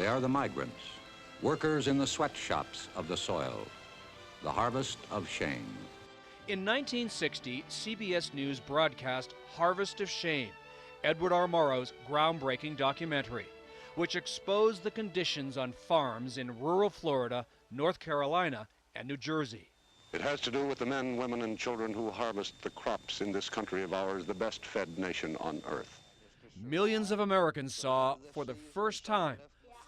They are the migrants, workers in the sweatshops of the soil, the harvest of shame. In 1960, CBS News broadcast Harvest of Shame, Edward R. Murrow's groundbreaking documentary, which exposed the conditions on farms in rural Florida, North Carolina, and New Jersey. It has to do with the men, women, and children who harvest the crops in this country of ours, the best fed nation on earth. Millions of Americans saw, for the first time,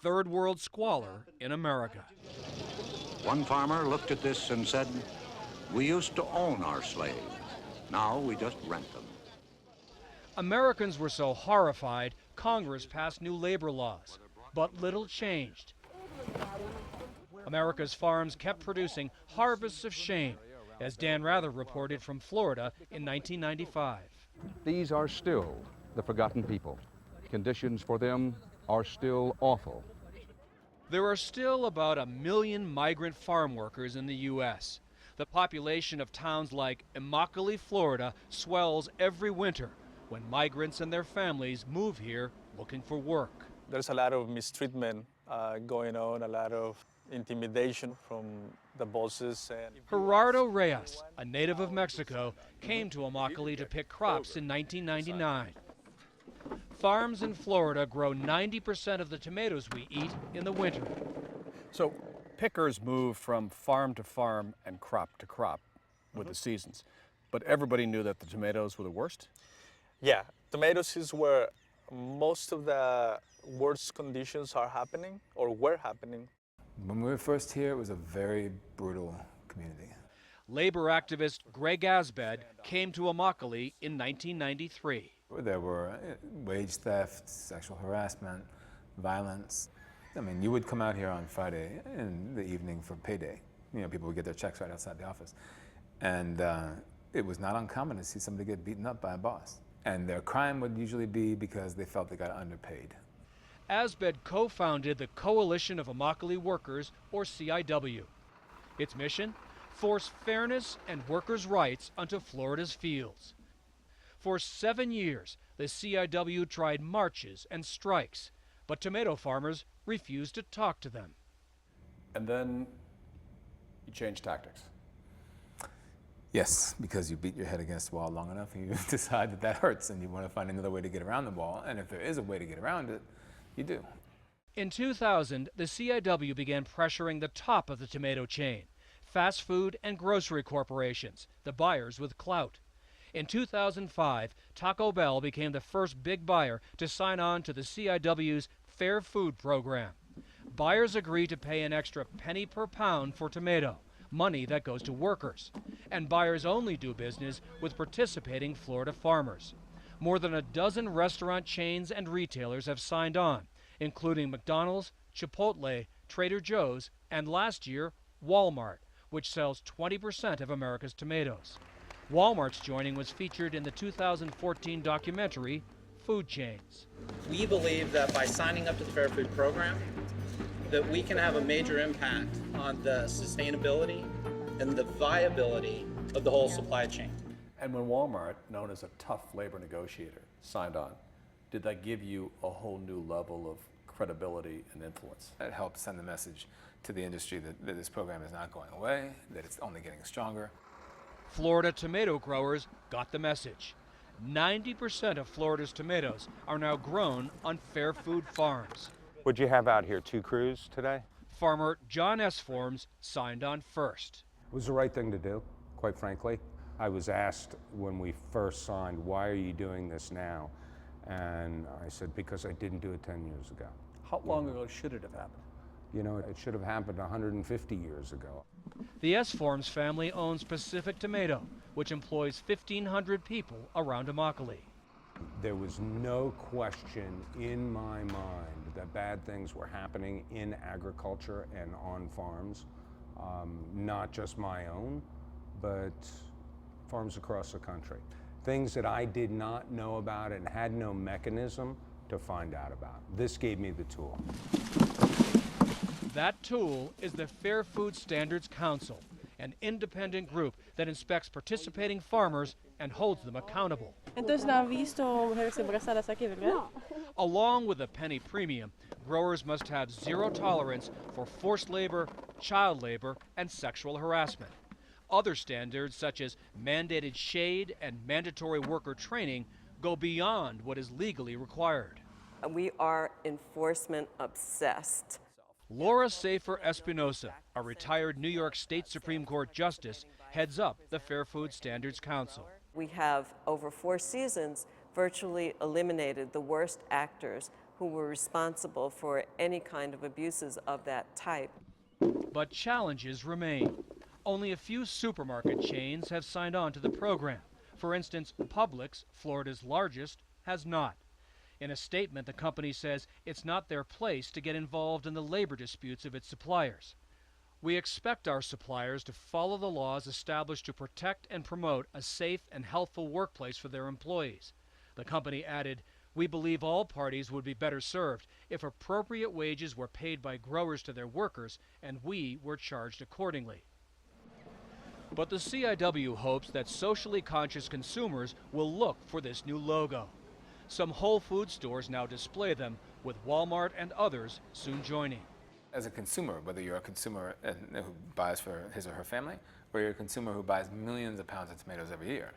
third world squalor in America. One farmer looked at this and said, "We used to own our slaves. Now we just rent them." Americans were so horrified, Congress passed new labor laws, but little changed. America's farms kept producing harvests of shame, as Dan Rather reported from Florida in 1995. These are still the forgotten people. Conditions for them are still awful. There are still about 1 million migrant farm workers in the U.S. The population of towns like Immokalee, Florida, swells every winter when migrants and their families move here looking for work. There's a lot of mistreatment going on, a lot of intimidation from the bosses. And Gerardo Reyes, a native of Mexico, came to Immokalee to pick crops in 1999. Farms in Florida grow 90% of the tomatoes we eat in the winter. So pickers move from farm to farm and crop to crop with the seasons. But everybody knew that the tomatoes were the worst? Yeah, tomatoes is where most of the worst conditions are happening or were happening. When we were first here, it was a very brutal community. Labor activist Greg Asbed came to Immokalee in 1993. There were wage theft, sexual harassment, violence. I mean, you would come out here on Friday in the evening for payday. You know, people would get their checks right outside the office. And it was not uncommon to see somebody get beaten up by a boss. And their crime would usually be because they felt they got underpaid. Asbed co-founded the Coalition of Immokalee Workers, or CIW. Its mission? Force fairness and workers' rights onto Florida's fields. For 7 years, the CIW tried marches and strikes, but tomato farmers refused to talk to them. And then you changed tactics. Yes, because you beat your head against the wall long enough and you decide that that hurts and you want to find another way to get around the wall. And if there is a way to get around it, you do. In 2000, the CIW began pressuring the top of the tomato chain, fast food and grocery corporations, the buyers with clout. In 2005, Taco Bell became the first big buyer to sign on to the CIW's Fair Food program. Buyers agree to pay an extra penny per pound for tomato, money that goes to workers. And buyers only do business with participating Florida farmers. More than a dozen restaurant chains and retailers have signed on, including McDonald's, Chipotle, Trader Joe's, and last year, Walmart, which sells 20% of America's tomatoes. Walmart's joining was featured in the 2014 documentary, Food Chains. We believe that by signing up to the Fair Food program, that we can have a major impact on the sustainability and the viability of the whole supply chain. And when Walmart, known as a tough labor negotiator, signed on, did that give you a whole new level of credibility and influence? It helps send the message to the industry that this program is not going away, that it's only getting stronger. Florida tomato growers got the message. 90% of Florida's tomatoes are now grown on Fair Food farms. Would you have out here 2 crews today? Farmer John Esforms signed on first. It was the right thing to do, quite frankly. I was asked when we first signed, why are you doing this now? And I said, because I didn't do it 10 years ago. How long ago should it have happened? You know, it should have happened 150 years ago. The Esforms family owns Pacific Tomato, which employs 1,500 people around Immokalee. There was no question in my mind that bad things were happening in agriculture and on farms, not just my own, but farms across the country. Things that I did not know about and had no mechanism to find out about. This gave me the tool. That tool is the Fair Food Standards Council, an independent group that inspects participating farmers and holds them accountable. Entonces no ha visto mujeres embarazadas aquí, ¿verdad? Along with a penny premium, growers must have zero tolerance for forced labor, child labor, and sexual harassment. Other standards, such as mandated shade and mandatory worker training, go beyond what is legally required. We are enforcement obsessed. Laura Safer Espinosa, a retired New York State Supreme Court justice, heads up the Fair Food Standards Council. We have, over 4 seasons, virtually eliminated the worst actors who were responsible for any kind of abuses of that type. But challenges remain. Only a few supermarket chains have signed on to the program. For instance, Publix, Florida's largest, has not. In a statement, the company says it's not their place to get involved in the labor disputes of its suppliers. We expect our suppliers to follow the laws established to protect and promote a safe and healthful workplace for their employees. The company added, "We believe all parties would be better served if appropriate wages were paid by growers to their workers and we were charged accordingly." But the CIW hopes that socially conscious consumers will look for this new logo. Some Whole Foods stores now display them, with Walmart and others soon joining. As a consumer, whether you're a consumer who buys for his or her family, or you're a consumer who buys millions of pounds of tomatoes every year,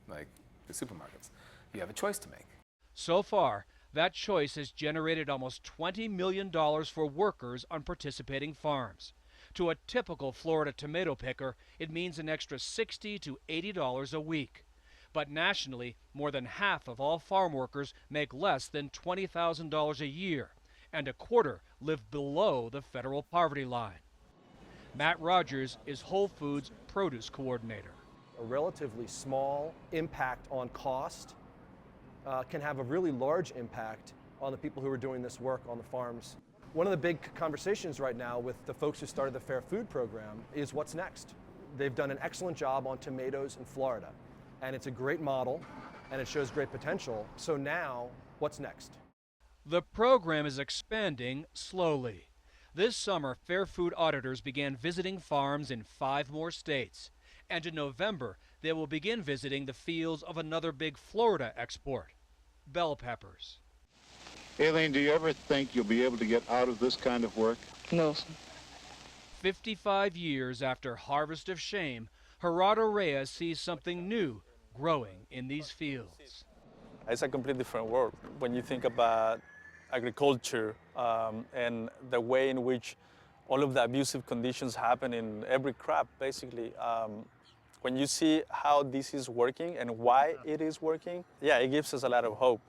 like the supermarkets, you have a choice to make. So far, that choice has generated almost $20 million for workers on participating farms. To a typical Florida tomato picker, it means an extra $60 to $80 a week. But nationally, more than half of all farm workers make less than $20,000 a year, and a quarter live below the federal poverty line. Matt Rogers is Whole Foods produce coordinator. A relatively small impact on cost can have a really large impact on the people who are doing this work on the farms. One of the big conversations right now with the folks who started the Fair Food program is what's next. They've done an excellent job on tomatoes in Florida, and it's a great model, and it shows great potential. So now, what's next? The program is expanding slowly. This summer, Fair Food auditors began visiting farms in 5 more states. And in November, they will begin visiting the fields of another big Florida export, bell peppers. Aileen, do you ever think you'll be able to get out of this kind of work? No. 55 years after Harvest of Shame, Gerardo Reyes sees something new growing in these fields. It's a completely different world. When you think about agriculture and the way in which all of the abusive conditions happen in every crop, basically, when you see how this is working and why it is working, yeah, it gives us a lot of hope.